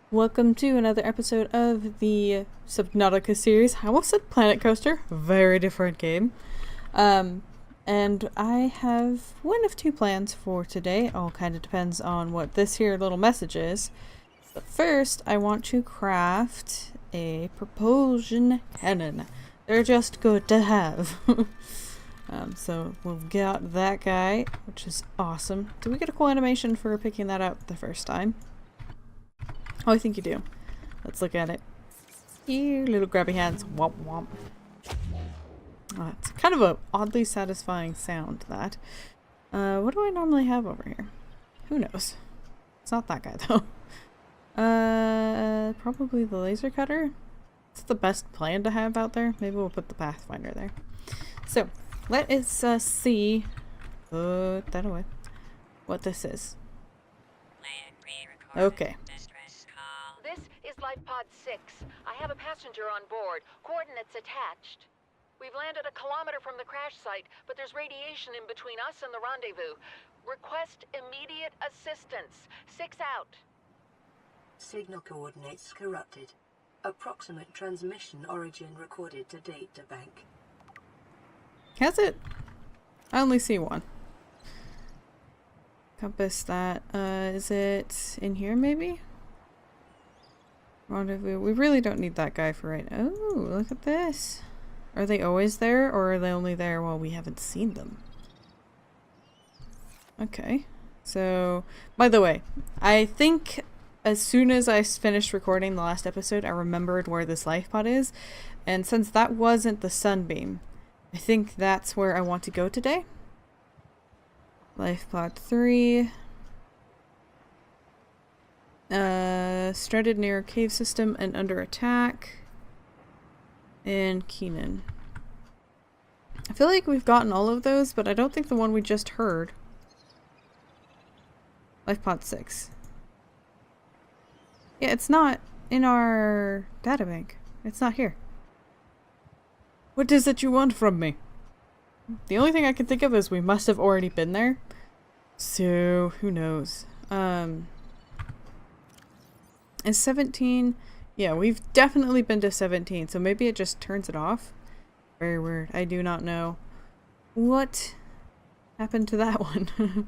Welcome to another episode of the Subnautica series. I almost said Planet Coaster. Very different game. And I have one of two plans for today. All kind of depends on what this here little message is. But first, I want to craft a propulsion cannon. They're just good to have. So we've got that guy, which is awesome. Did we get a cool animation for picking that up the first time? Oh, I think you do. Let's look at it. Here, little grabby hands. Womp womp. Oh, it's kind of a oddly satisfying sound, that. What do I normally have over here? Who knows? It's not that guy, though. Probably the laser cutter. It's the best plan to have out there. Maybe we'll put the Pathfinder there. So, let us see. Put that away. What this is. Okay. This is Life Pod 6. I have a passenger on board. Coordinates attached. We've landed a kilometer from the crash site, but there's radiation in between us and the rendezvous. Request immediate assistance. 6 out. Signal coordinates corrupted. Approximate transmission origin recorded to data bank. Has it? I only see one. Compass that. Is it in here maybe? Rendezvous. We really don't need that guy for right now. Oh, look at this. Are they always there, or are they only there while we haven't seen them? Okay. So, by the way, I think as soon as I finished recording the last episode, I remembered where this life pod is. And since that wasn't the Sunbeam, I think that's where I want to go today. Life pod 3. Stranded near a cave system and under attack. And Keenan. I feel like we've gotten all of those, but I don't think the one we just heard. Life pod 6. Yeah, it's not in our databank. It's not here. What is it you want from me? The only thing I can think of is we must have already been there. So, who knows? Is 17... Yeah, we've definitely been to 17, so maybe it just turns it off. Very weird. I do not know what happened to that one.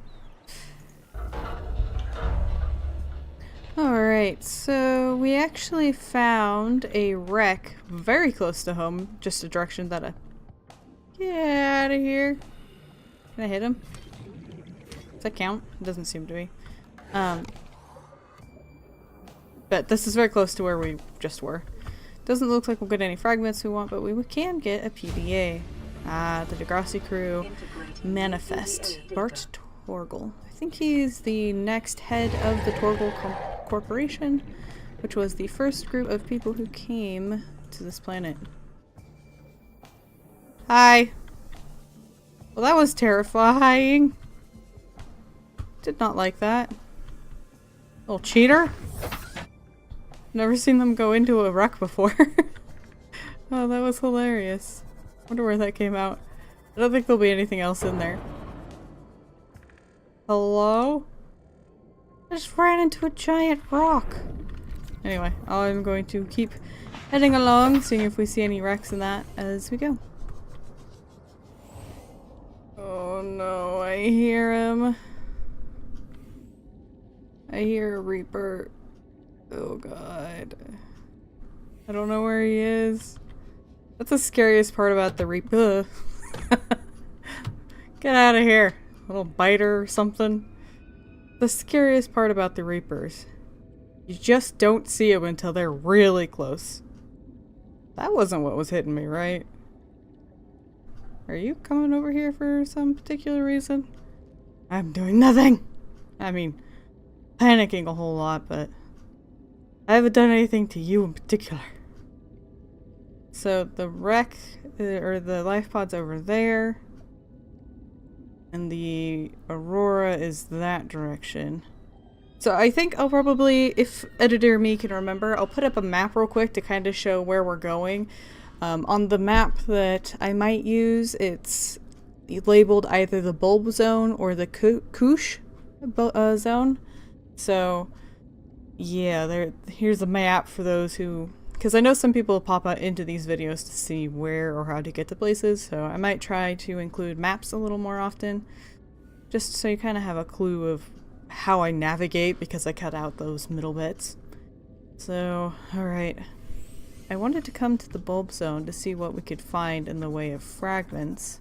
Alright, so we actually found a wreck very close to home, just a direction that I... Get out of here. Can I hit him? Does that count? It doesn't seem to be. But this is very close to where we just were. Doesn't look like we'll get any fragments we want, but we can get a PDA. The Degrassi crew manifest. Bart Torgal. I think he's the next head of the Torgal Corporation, which was the first group of people who came to this planet. Hi. Well, that was terrifying. Did not like that. Little cheater. Never seen them go into a wreck before. Oh, that was hilarious. Wonder where that came out. I don't think there'll be anything else in there. Hello? I just ran into a giant rock. Anyway, I'm going to keep heading along, seeing if we see any wrecks in that as we go. Oh no, I hear him. I hear a Reaper. Oh god. I don't know where he is. That's the scariest part about the Reaper. Get out of here, little biter or something. The scariest part about the Reapers. You just don't see them until they're really close. That wasn't what was hitting me, right? Are you coming over here for some particular reason? I'm doing nothing! I mean, panicking a whole lot, but I haven't done anything to you in particular. So the wreck, or the life pod's over there. And the Aurora is that direction. So I think I'll probably, if editor me can remember, I'll put up a map real quick to kind of show where we're going. On the map that I might use, it's labeled either the bulb zone or the Koosh zone. So yeah, here's a map for those who, because I know some people pop out into these videos to see where or how to get to places, so I might try to include maps a little more often, just so you kind of have a clue of how I navigate, because I cut out those middle bits. So, alright. I wanted to come to the bulb zone to see what we could find in the way of fragments.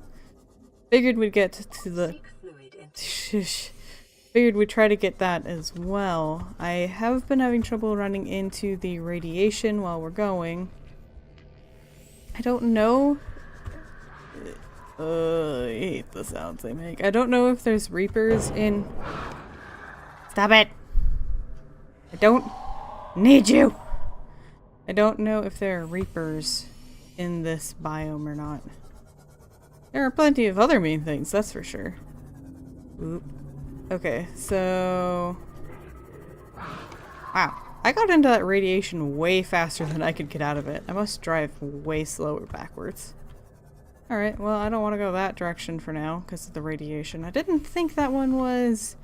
Figured we'd get to the... Figured we'd try to get that as well. I have been having trouble running into the radiation while we're going. I don't know. I hate the sounds they make. I don't know if there's reapers in... Stop it! I don't need you! I don't know if there are reapers in this biome or not. There are plenty of other mean things, that's for sure. Oop. Okay, so... Wow. I got into that radiation way faster than I could get out of it. I must drive way slower backwards. Alright, well, I don't want to go that direction for now because of the radiation. I didn't think that one was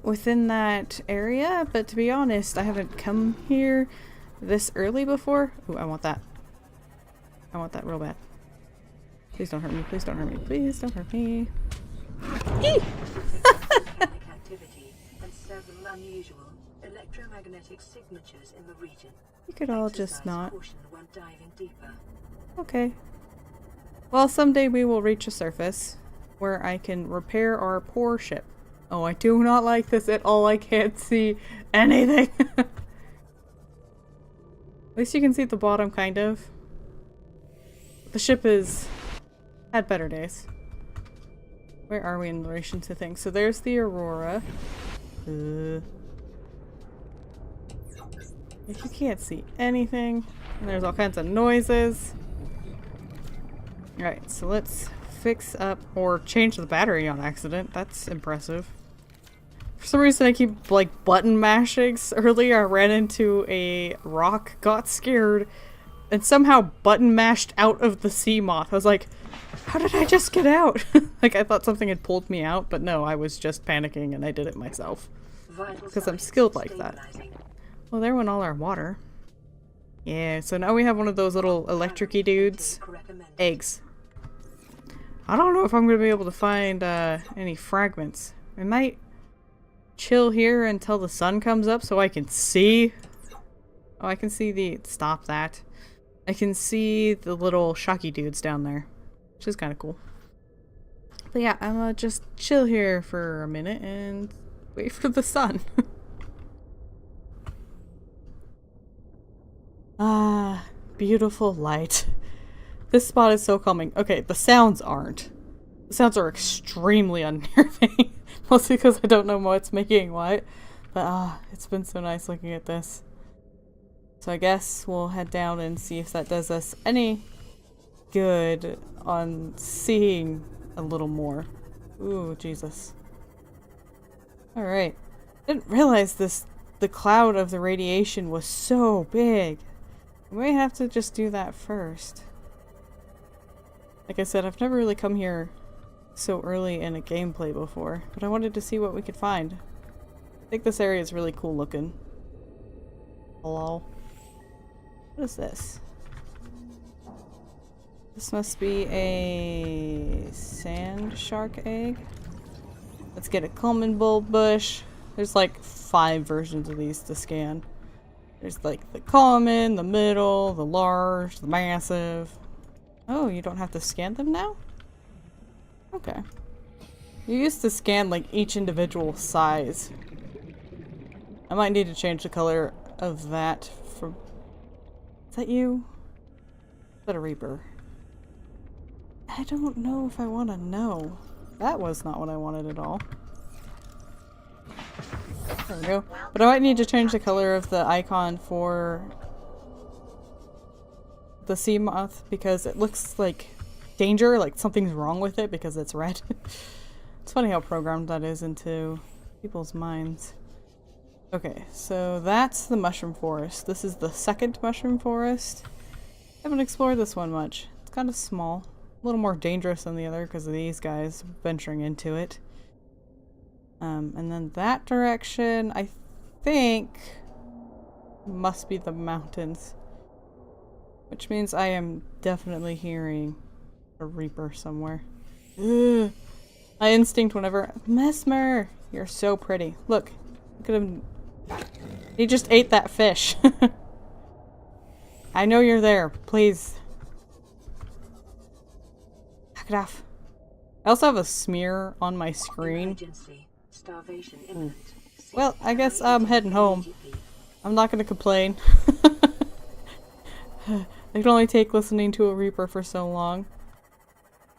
within that area, but to be honest, I haven't come here this early before. Ooh, I want that. I want that real bad. Please don't hurt me, please don't hurt me, please don't hurt me. Activity and several unusual electromagnetic signatures in the region. You could all just not. Caution when diving deeper. Okay. Well, someday we will reach a surface where I can repair our poor ship. Oh, I do not like this at all. I can't see anything. At least you can see at the bottom, kind of. The ship has had better days. Where are we in relation to things? So there's the Aurora. If you can't see anything, and there's all kinds of noises. Alright, so let's fix up or change the battery on accident. That's impressive. For some reason I keep like button mashing. Earlier I ran into a rock, got scared, and somehow button mashed out of the sea moth. I was like, how did I just get out? Like I thought something had pulled me out, but no, I was just panicking and I did it myself. Because I'm skilled like that. Well, there went all our water. Yeah, so now we have one of those little electric-y dudes. Eggs. I don't know if I'm going to be able to find any fragments. I might chill here until the sun comes up so I can see. Oh, I can see the... Stop that. I can see the little shocky dudes down there. Which is kind of cool. But yeah, I'm gonna just chill here for a minute and wait for the sun. Ah, beautiful light. This spot is so calming. Okay, the sounds aren't. The sounds are extremely unnerving. Mostly because I don't know what's making what. But it's been so nice looking at this. So I guess we'll head down and see if that does us any good on seeing a little more. Ooh, Jesus. Alright. Didn't realize the cloud of the radiation was so big. We may have to just do that first. Like I said, I've never really come here so early in a gameplay before, but I wanted to see what we could find. I think this area is really cool looking. Hello? What is this? This must be a sand shark egg. Let's get a common bulb bush. There's like 5 versions of these to scan. There's like the common, the middle, the large, the massive. Oh, you don't have to scan them now? Okay. You used to scan like each individual size. I might need to change the color of that from... Is that you? Is that a Reaper? I don't know if I want to know. That was not what I wanted at all. There we go. But I might need to change the color of the icon for the sea moth because it looks like danger, like something's wrong with it because it's red. It's funny how programmed that is into people's minds. Okay, so that's the mushroom forest. This is the second mushroom forest. I haven't explored this one much. It's kind of small. A little more dangerous than the other because of these guys venturing into it. And then that direction, I think must be the mountains. Which means I am definitely hearing a Reaper somewhere. Ugh. My instinct whenever— Mesmer! You're so pretty. Look. Look at him. He just ate that fish. I know you're there. Please. Knock it off. I also have a smear on my screen. Emergency. Starvation imminent. Well, I guess I'm heading home. I'm not gonna complain. I can only take listening to a Reaper for so long.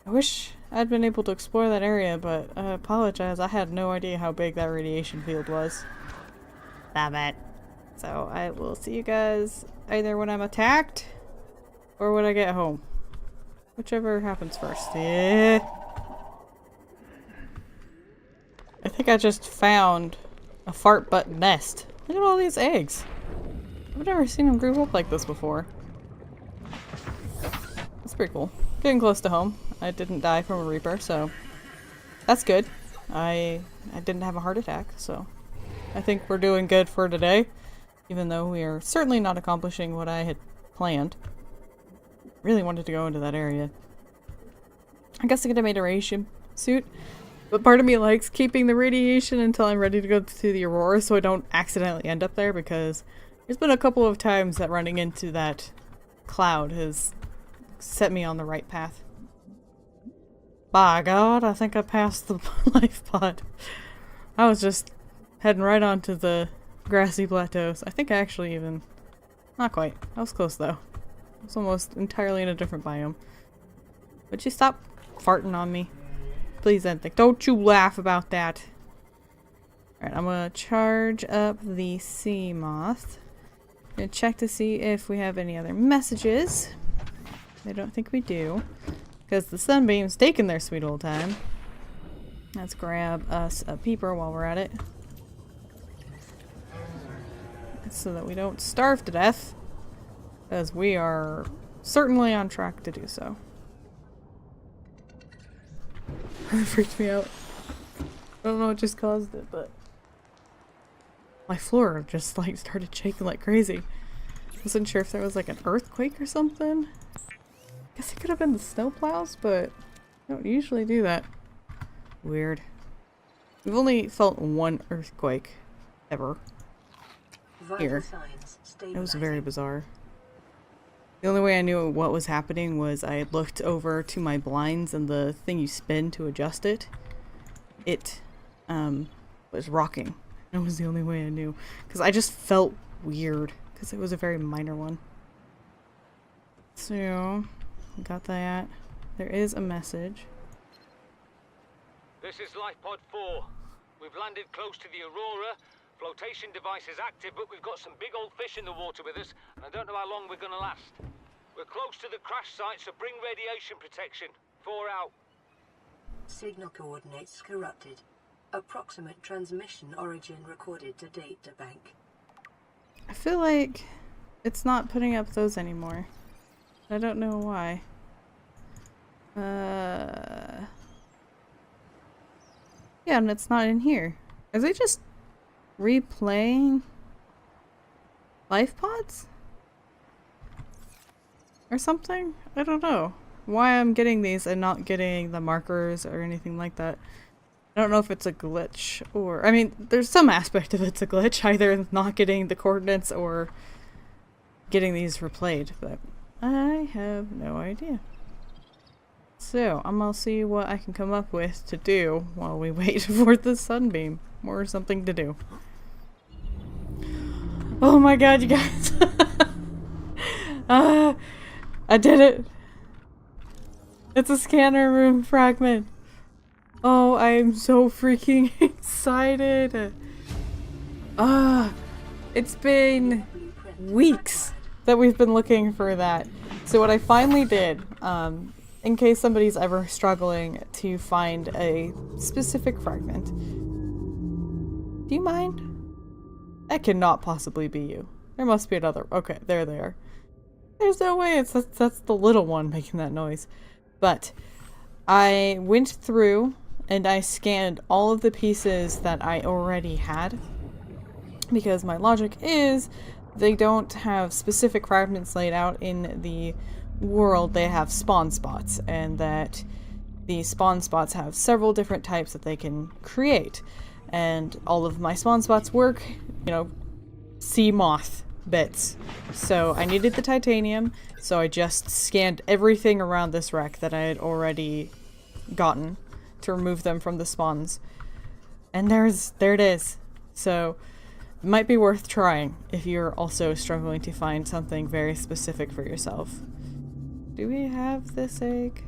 I wish I'd been able to explore that area, but I apologize. I had no idea how big that radiation field was. Damn it. So I will see you guys either when I'm attacked or when I get home. Whichever happens first. Yeah. I think I just found a fart butt nest. Look at all these eggs. I've never seen them grow up like this before. That's pretty cool. Getting close to home. I didn't die from a Reaper, so that's good. I didn't have a heart attack, so I think we're doing good for today. Even though we are certainly not accomplishing what I had planned. Really wanted to go into that area. I guess I could have made a radiation suit. But part of me likes keeping the radiation until I'm ready to go to the Aurora so I don't accidentally end up there, because there's been a couple of times that running into that cloud has set me on the right path. By God, I think I passed the life pod. I was just heading right onto the grassy plateaus. I think I actually even— not quite. I was close though. I was almost entirely in a different biome. Would you stop farting on me? Please, Ethnic. Don't you laugh about that. Alright, I'm gonna charge up the sea moth. Gonna check to see if we have any other messages. I don't think we do, because the Sunbeam's taking their sweet old time. Let's grab us a peeper while we're at it, so that we don't starve to death, because we are certainly on track to do so. It freaked me out. I don't know what just caused it, but my floor just like started shaking like crazy. Wasn't sure if there was like an earthquake or something. Guess it could have been the snowplows, but I don't usually do that. Weird. We've only felt one earthquake ever here. It was very bizarre. The only way I knew what was happening was I looked over to my blinds, and the thing you spin to adjust it, it was rocking. That was the only way I knew, because I just felt weird, because it was a very minor one. So, got that. There is a message. This is LifePod 4. We've landed close to the Aurora. Flotation device is active, but we've got some big old fish in the water with us, and I don't know how long we're gonna last. We're close to the crash site, so bring radiation protection. 4 out. Signal coordinates corrupted. Approximate transmission origin recorded to data bank. I feel like it's not putting up those anymore. I don't know why. Yeah, and it's not in here. Are they just replaying life pods? Or something? I don't know why I'm getting these and not getting the markers or anything like that. I don't know if it's a glitch or— I mean, there's some aspect of it's a glitch, either not getting the coordinates or getting these replayed, but I have no idea. So, I'm gonna see what I can come up with to do while we wait for the Sunbeam. Or something to do. Oh my god, you guys! I did it! It's a Scanner Room Fragment! Oh, I'm so freaking excited! It's been weeks that we've been looking for that. So what I finally did, in case somebody's ever struggling to find a specific fragment. Do you mind? That cannot possibly be you. There must be another— okay, there they are. There's no way that's the little one making that noise. But I went through and I scanned all of the pieces that I already had. because my logic is they don't have specific fragments laid out in the world, they have spawn spots, and that the spawn spots have several different types that they can create. And all of my spawn spots work, you know, sea moth bits. So I needed the titanium, so I just scanned everything around this wreck that I had already gotten to remove them from the spawns. And there it is. So it might be worth trying if you're also struggling to find something very specific for yourself. Do we have this egg?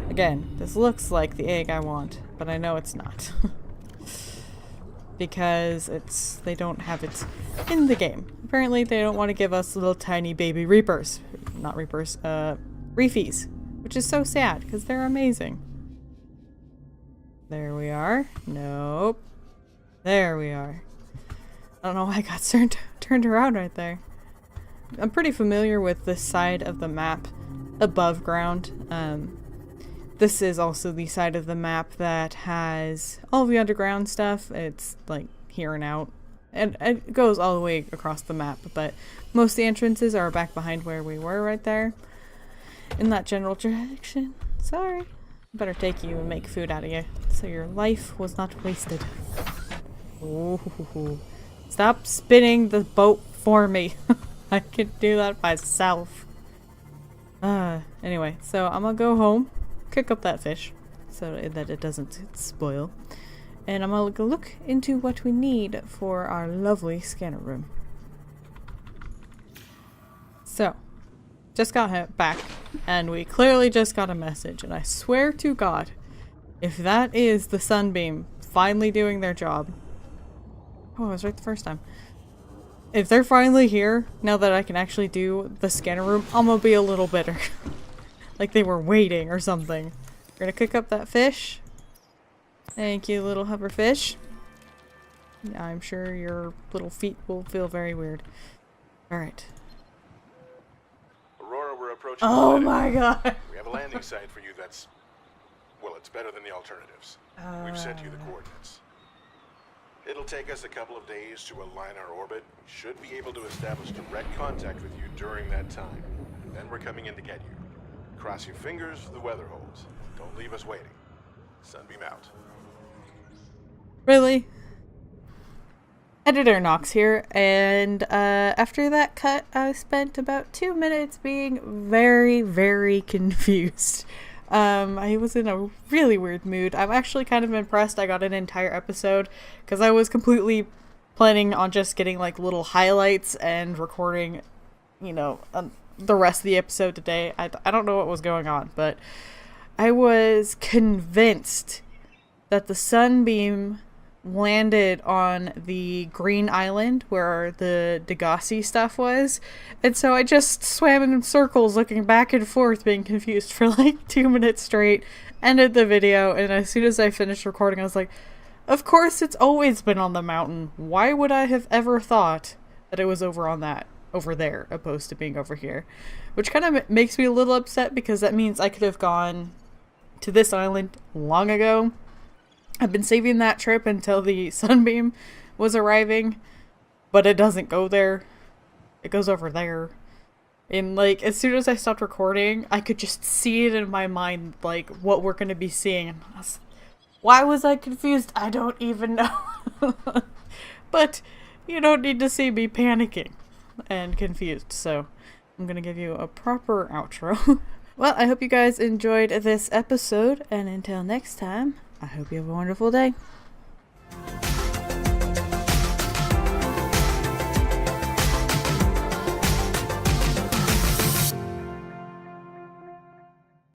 Again, this looks like the egg I want, but I know it's not. Because they don't have it in the game. Apparently they don't want to give us little tiny baby reapers. Not reapers, reefies. Which is so sad, because they're amazing. There we are. Nope. There we are. I don't know why I got turned around right there. I'm pretty familiar with this side of the map above ground. This is also the side of the map that has all the underground stuff. It's like here and out. And it goes all the way across the map, but most of the entrances are back behind where we were right there. In that general direction. Sorry. Better take you and make food out of you, so your life was not wasted. Ooh. Stop spinning the boat for me. I can do that myself. Anyway, so I'm gonna go home, cook up that fish, so that it doesn't spoil. And I'm gonna go look into what we need for our lovely scanner room. So, just got back, and we clearly just got a message, and I swear to God, if that is the Sunbeam finally doing their job. Oh, I was right the first time. If they're finally here, now that I can actually do the scanner room, I'm gonna be a little bitter. Like they were waiting or something. We're gonna cook up that fish. Thank you, little hover fish. I'm sure your little feet will feel very weird. Alright. Aurora, we're approaching. Oh my god! We have a landing site for you that's... well, it's better than the alternatives. We've sent you the coordinates. It'll take us a couple of days to align our orbit. We should be able to establish direct contact with you during that time. Then we're coming in to get you. Cross your fingers the weather holds. Don't leave us waiting. Sunbeam out. Really? Editor Nox here, and after that cut, I spent about 2 minutes being very, very confused. I was in a really weird mood. I'm actually kind of impressed I got an entire episode, because I was completely planning on just getting like little highlights and recording, you know, the rest of the episode today. I don't know what was going on, but I was convinced that the Sunbeam landed on the green island where the Degassi stuff was, and so I just swam in circles looking back and forth being confused for like 2 minutes straight, ended the video, and as soon as I finished recording I was like, of course it's always been on the mountain. Why would I have ever thought that it was over there opposed to being over here? Which kind of makes me a little upset, because that means I could have gone to this island long ago. I've been saving that trip until the Sunbeam was arriving, but it doesn't go there. It goes over there. And like, as soon as I stopped recording, I could just see it in my mind, like, what we're going to be seeing. And why was I confused? I don't even know. But you don't need to see me panicking and confused, so I'm going to give you a proper outro. Well, I hope you guys enjoyed this episode, and until next time, I hope you have a wonderful day.